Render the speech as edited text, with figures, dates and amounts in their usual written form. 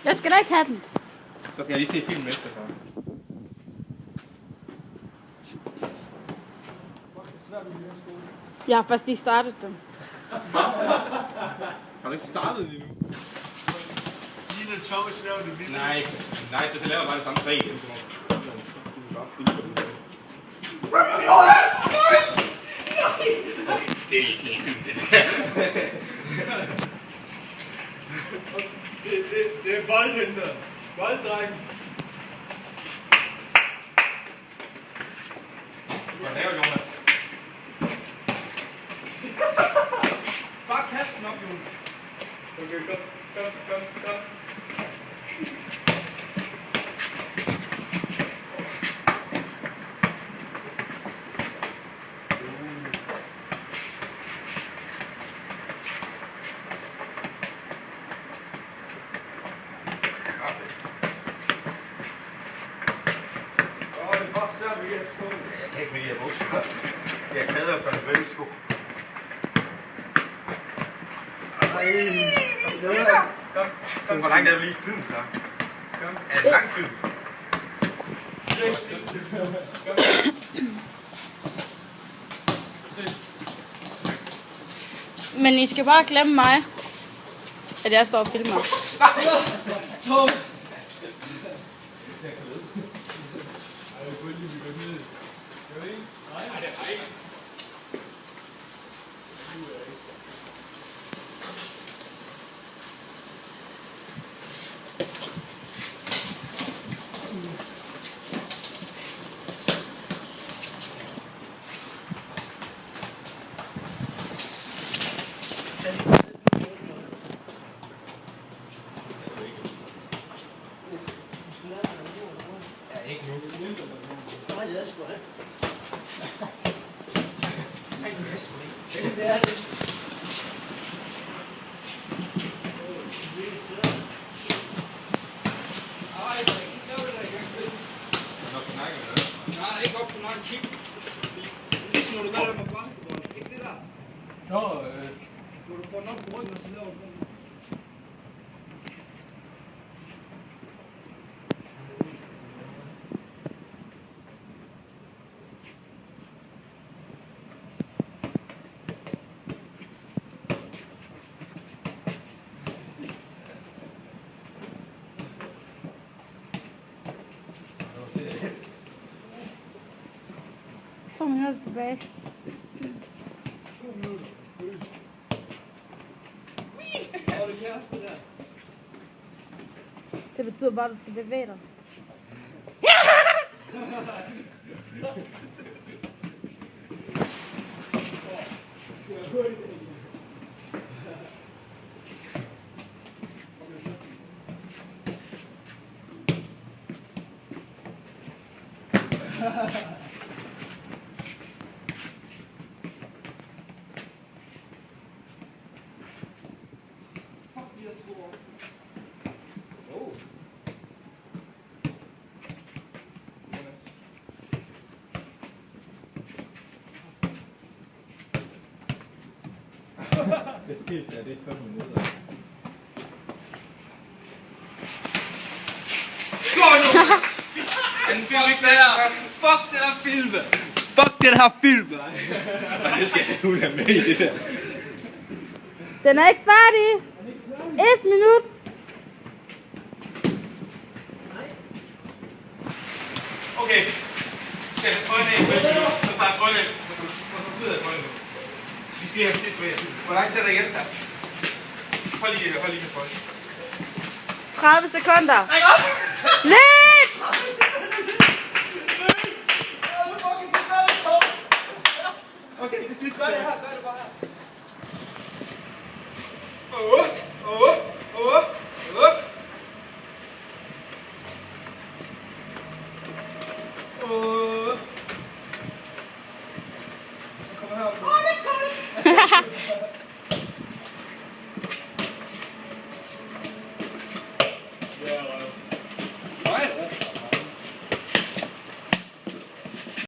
Jeg skal da ikke have den. Så skal jeg lige se filmen efter så. Jeg har først lige startet den. Har du ikke startet lige nu? Dine tog laver det vildt. Nice, så laver jeg bare det samme regel. Det er ikke ligegyldigt. Det er boldhenter. Bolddreng. Hvad laver Jonas? Bare kast den op, Jonas. Okay, kom. Jeg kan ikke med de her bukser. Jeg kader på en veldig sko. Kom. Hvor langt er du lige i film, så? Er det en lang film? Men I skal bare glemme mig, at jeg står og filmer. Ikke nu. Nej, det er sgu ikke. Nej, det er sgu ikke. Det er det. Nej, ikke op på nakken. Kig. Ligesom når du gør det med basketball. Ikke det der. Når du får den op på ryggen, og så laver du den. Så minutter tilbage. 2 minutter. Hvor er det kæreste der? Det betyder bare, at du skal bevæge dig. Det skilt der, det er 5 minutter. Den film ikke der. Fuck det der film. Fuck det der film. Nej, det skal jeg nu have med i det der. Den er ikke færdig. 1 minut. Okay. Skal jeg have trøjen af? Så tager jeg trøjen af. Så smider jeg trøjen nu. Vi skal lige have sidst med. Hvor lang tid er der igen, så? Hold lige med trøjen. 30 sekunder. Lidt! Okay, det sidste. Gør det bare her. Åh.